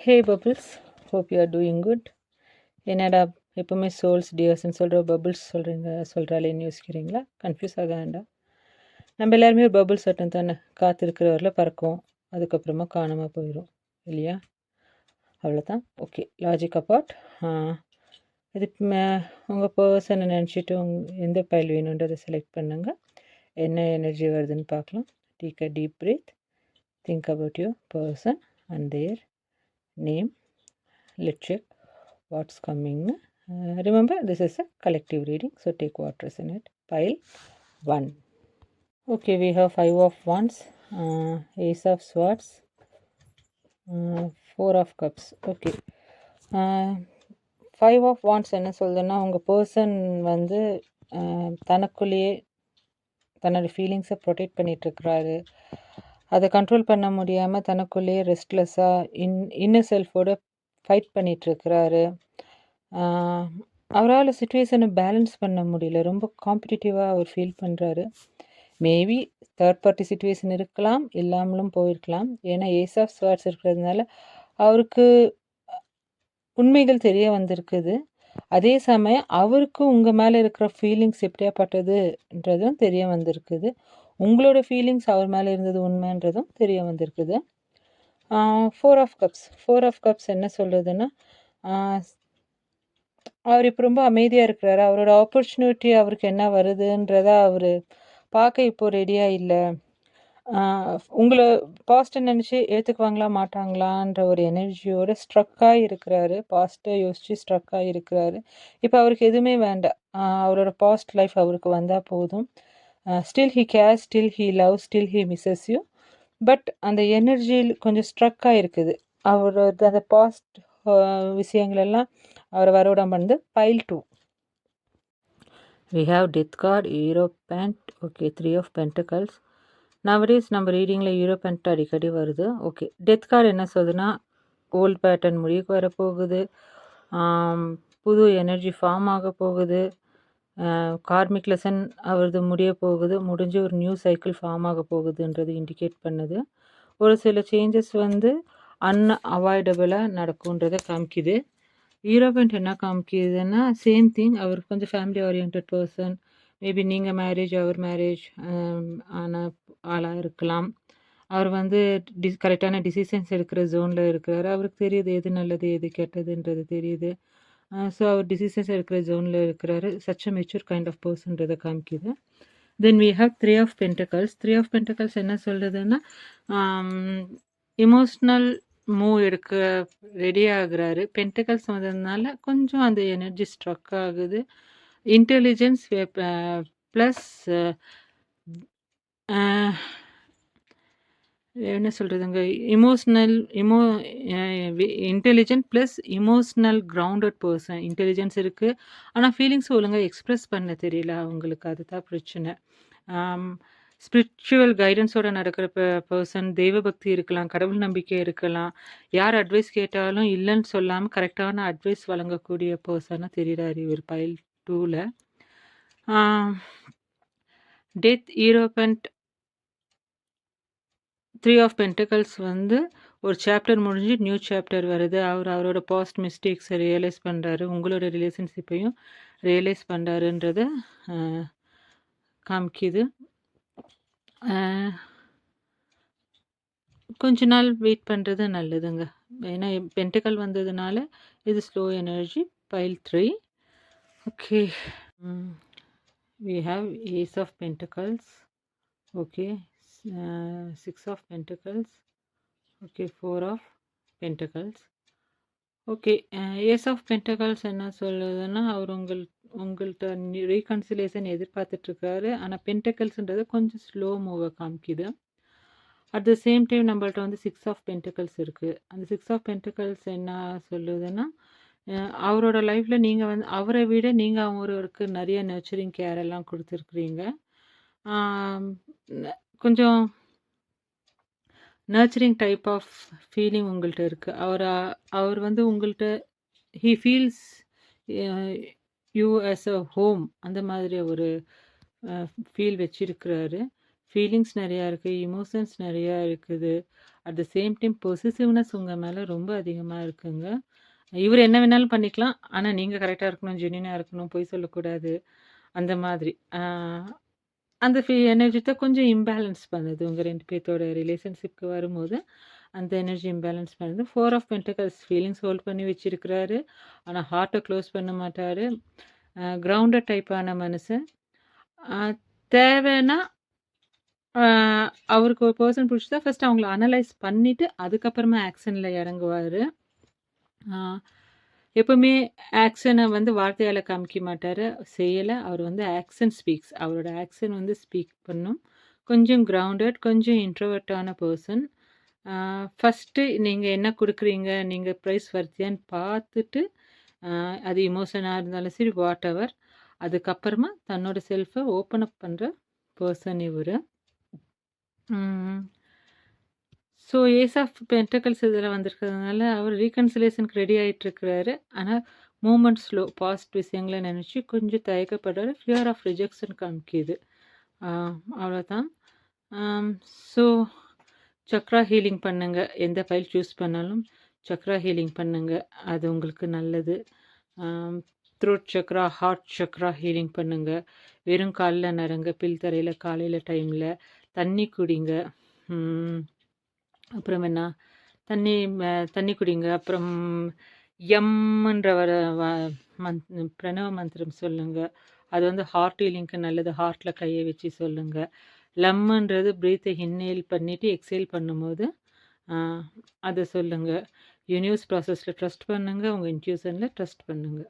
Hey bubbles, hope you are doing good. என்னடா எப்போவுமே souls டியர்ஸ்ன்னு சொல்கிற பபிள்ஸ் சொல்கிறாளேன்னு யோசிக்கிறீங்களா? கன்ஃபியூஸ் ஆக வேண்டாம். நம்ம எல்லாருமே ஒரு பபிள்ஸ் சட்டம் தானே, காத்திருக்கிறவரில் பறக்கும், அதுக்கப்புறமா காணாமல் போயிடும் இல்லையா? அவ்வளோதான். Okay, logic apart. இது உங்கள் பர்சனை நினச்சிட்டு எந்த பைல் வேணுன்றதை செலக்ட் பண்ணுங்கள். என்ன எனர்ஜி வருதுன்னு பார்க்கலாம். Take a deep breath. Think about your person and their name. Let's check what's coming. Remember, this is a collective reading, so take what resonate. Pile 1. Okay, we have 5 of wands, ace of swords, 4 of cups. Okay, 5 of wands என்ன சொல்லுதுன்னா, உங்கள் person வந்து தனக்குள்ளேயே தன்னோட ஃபீலிங்ஸை protect பண்ணிகிட்ருக்கிறாரு. அதை control பண்ண முடியாமல் தனக்குள்ளேயே ரெஸ்ட்லெஸ்ஸாக இன்னர் செல்ஃபோட ஃபைட் பண்ணிகிட்ருக்கிறாரு. அவரால் சுச்சுவேஷனை பேலன்ஸ் பண்ண முடியல, ரொம்ப காம்படிட்டிவாக அவர் ஃபீல் பண்ணுறாரு. மேபி தேர்ட் பார்ட்டி சுச்சுவேஷன் இருக்கலாம், இல்லாமலும் போயிருக்கலாம். ஏன்னா ஏஸ் ஆஃப் ஸ்வார்ட்ஸ் இருக்கிறதுனால அவருக்கு உண்மைகள் தெரிய வந்திருக்குது. அதே சமயம் அவருக்கு உங்கள் மேலே இருக்கிற ஃபீலிங்ஸ் எப்படியாப்பட்டதுன்றதும் தெரிய வந்திருக்குது. உங்களோட ஃபீலிங்ஸ் அவர் மேலே இருந்தது உண்மைன்றதும் தெரிய வந்திருக்குது. 4 ஆஃப் கப்ஸ் என்ன சொல்கிறதுன்னா, அவர் இப்போ ரொம்ப அமைதியாக இருக்கிறாரு. அவரோட ஆப்பர்ச்சுனிட்டி அவருக்கு என்ன வருதுன்றத அவர் பார்க்க இப்போது ரெடியாக இல்லை. உங்களை பாஸ்ட்டை நினச்சி ஏற்றுக்குவாங்களா மாட்டாங்களான்ற ஒரு எனர்ஜியோடு ஸ்ட்ரக்காக இருக்கிறாரு. பாஸ்ட்டை யோசித்து ஸ்ட்ரக்காக இருக்கிறாரு. இப்போ அவருக்கு எதுவுமே வேண்டாம். அவரோட பாஸ்ட் லைஃப் அவருக்கு வந்தால் போதும். Still he care, still he love, still he misses you. But அந்த எனர்ஜியில் கொஞ்சம் ஸ்ட்ரக்காக இருக்குது. அவரோட அந்த பாஸ்ட் விஷயங்களெல்லாம் அவரை வரவிடாம வந்து file 2. we have death card, Hierophant. Okay, 3 of pentacles. nowadays நம்ம ரீடிங்கில் ஹீரோபேண்ட் அடிக்கடி வருது. ஓகே, டெத் கார்டு என்ன சொல்லுதுன்னா, ஓல்ட் பேட்டர்ன் முடிவுக்கு வரப்போகுது, புது எனர்ஜி ஃபார்ம் ஆக போகுது, கார்மிக் லெசன் அவரது முடிய போகுது, முடிஞ்சு ஒரு நியூ சைக்கிள் ஃபார்ம் ஆக போகுதுன்றது இண்டிகேட் பண்ணுது. ஒரு சில சேஞ்சஸ் வந்து அன்அவாய்டபுளாக நடக்கும்ன்றதை காமிக்குது. ஹீரோபெண்ட் என்ன காமிக்குதுன்னா, சேம் திங். அவர் கொஞ்சம் ஃபேமிலி ஓரியன்ட் பர்சன். மேபி நீங்கள் மேரேஜ் அவர் மேரேஜ் ஆன ஆளாக இருக்கலாம். அவர் வந்து கரெக்டான டிசிஷன்ஸ் எடுக்கிற ஜோனில் இருக்கிறாரு. அவருக்கு தெரியுது எது நல்லது எது கெட்டதுன்றது தெரியுது. ஸோ அவர் டிசிஷன்ஸ் எடுக்கிற ஜோனில் இருக்கிறாரு. Such a mature kind of பர்சன்றதை காமிக்குது. Then we have 3 of pentacles. 3 of pentacles என்ன சொல்கிறதுன்னா, இமோஷ்னல் மூவ் எடுக்க ரெடி ஆகுறாரு. பென்டக்கல்ஸ் வந்ததுனால கொஞ்சம் அந்த எனர்ஜி ஸ்ட்ரக் ஆகுது. இன்டெலிஜென்ஸ் ப்ளஸ் என்ன சொல்கிறதுங்க, intelligent plus emotional grounded person. Intelligence இருக்குது, ஆனால் ஃபீலிங்ஸ் ஒழுங்காக எக்ஸ்ப்ரெஸ் பண்ண தெரியல அவங்களுக்கு. அதுதான் பிரச்சனை. ஸ்பிரிச்சுவல் கைடன்ஸோடு நடக்கிற பர்சன். தெய்வ பக்தி இருக்கலாம், கடவுள் நம்பிக்கை இருக்கலாம். யார் அட்வைஸ் கேட்டாலும் இல்லைன்னு சொல்லாமல் கரெக்டான அட்வைஸ் வழங்கக்கூடிய பர்சனாக தெரிகிறார் இவர் பைல் 2ல். டெத், ஹீரோபெண்ட், 3 ஆஃப் பென்டக்கல்ஸ் வந்து ஒரு சாப்டர் முடிஞ்சு நியூ சாப்டர் வருது. அவரோட பாஸ்ட் மிஸ்டேக்ஸை ரியலைஸ் பண்ணுறாரு, உங்களோட ரிலேஷன்ஷிப்பையும் ரியலைஸ் பண்ணுறாருன்றத காமிக்குது. கொஞ்ச நாள் வெயிட் பண்ணுறது நல்லதுங்க. ஏன்னா பென்டக்கல் வந்ததுனால இது slow energy. File 3. Okay, we have ace of pentacles. okay, 6 of pentacles. okay, 4 of pentacles. Okay, ace of pentacles என்ன சொல்லுதுன்னா, அவர் உங்கள்கிட்ட ரீகன்சிலேஷன் எதிர்பார்த்துட்ருக்காரு. ஆனால் பென்டக்கல்ஸ்ன்றது கொஞ்சம் ஸ்லோ மூவை காமிக்குது. அட் த சேம் டைம் நம்மள்ட்ட வந்து 6 ஆஃப் பென்டக்கல்ஸ் இருக்குது. அந்த 6 ஆஃப் பென்டக்கல்ஸ் என்ன சொல்லுதுன்னா, அவரோட லைஃப்பில் நீங்கள் வந்து அவரை விட நீங்கள் அவருக்கு நிறைய நர்ச்சரிங் கேர் எல்லாம் கொடுத்துருக்குறீங்க. கொஞ்சம் நர்ச்சரிங் டைப் ஆஃப் ஃபீலிங் உங்கள்கிட்ட இருக்குது. அவர் வந்து உங்கள்கிட்ட he feels you as a home, அந்த மாதிரி ஒரு ஃபீல் வச்சிருக்கிறாரு. ஃபீலிங்ஸ் நெறையா இருக்கு. எமோஷன்ஸ் நெறையா இருக்குது. At the same time possessiveness உங்க மேல ரொம்ப அதிகமா இருக்குங்க. இவரு என்ன வேணாலும் பண்ணிக்கலாம். ஆனா நீங்க கரெக்ட்டா இருக்கணும், ஜென்யூனா இருக்கணும், பொய் சொல்லக்கூடாது. அந்த மாதிரி. அந்த எனர்ஜி தான் கொஞ்சம் இம்பேலன்ஸ் பண்ணுது. உங்க 2 பேத்தோட ரிலேஷன்ஷிப்க்கு வரும்போது, அந்த எனர்ஜி இம்பேலன்ஸ் பண்ணுது. 4 ஆஃப் பென்டக்கிள்ஸ் ஃபீலிங்ஸ் ஹோல்ட் பண்ணி வச்சிருக்கிறாரு. ஆனா ஹார்ட்ட க்ளோஸ் பண்ண மாட்டாரு. கிரவுண்டட் டைப்பான மனுஷன். அ தேவைன்னா அ அவருக்கு ஒரு பெர்சன் புடிச்சுட்டா ஃபர்ஸ்ட் அவங்கள அனலைஸ் பண்ணிட்டு, அதுக்கப்புறமா ஆக்ஷன்ல இறங்குவாரு. ஆ எப்பவுமே ஆக்ஷன வந்து வார்த்தையால காமிக்க மாட்டாரு. செய்யல. அவர் வந்து ஆக்ஷன் ஸ்பீக்ஸ். அவரோட ஆக்ஷன் வந்து ஸ்பீக் பண்ணும். கொஞ்சம் கிரவுண்டட், கொஞ்சம் இன்ட்ரோவர்ட்டான பெர்சன். ஃபர்ஸ்ட்டு நீங்க என்ன குடுக்குறீங்க? நீங்க பிரைஸ் வர்த்தியான்னு பார்த்துட்டு, அ அது எமோஷனா இருந்தாலும் சரி, வாட் எவர். அதுக்கப்புறமா தன்னோட செல்ஃப ஓப்பன் அப் பண்ற பெர்சன் இவரு. ம். ஸோ ஏஸ் ஆஃப் பென்டக்கிள்ஸ் இதில வந்திருக்கிறதுனால, அவர் ரீகன்சிலியேஷனுக்கு ரெடி ஆயிட்டுருக்கிறாரு. ஆனா, மூவ்மெண்ட் ஸ்லோ. பாஸ்ட் விஷயங்கள நெனச்சு கொஞ்சம் தயக்கப்படுறாரு. ஃபியர் ஆஃப் ரிஜெக்ஷன் காமிக்கிது. ஆ அவ்வளோதான். ஆம் ஸோ சக்ரா ஹீலிங் பண்ணுங்க. எந்த ஃபைல் சூஸ் பண்ணாலும் சக்ரா ஹீலிங் பண்ணுங்க. அது உங்களுக்கு நல்லது. Throat chakra, heart chakra healing பண்ணுங்க. வெறும் கால்ல நடங்க. பில்தரையில காலையில டைம்ல. தண்ணி குடிங்க. ம். அப்புறம் என்ன? தண்ணி தண்ணி குடிங்க. அப்புறம் எம்ன்ற வ பிரணவ மந்திரம் சொல்லுங்க. அது வந்து ஹார்ட் ஹீலிங்க்கு நல்லது. ஹார்ட்ல கைய வச்சு சொல்லுங்க. லம்முன்றது பிரீத்த இன்ஹேல் பண்ணிட்டு, எக்ஸேல் பண்ணும்போது, அத சொல்லுங்க. யூனிவர்ஸ் ப்ராசஸ்ல ட்ரஸ்ட் பண்ணுங்க. உங்க இன்ட்யூஷன்ல ட்ரஸ்ட் பண்ணுங்க.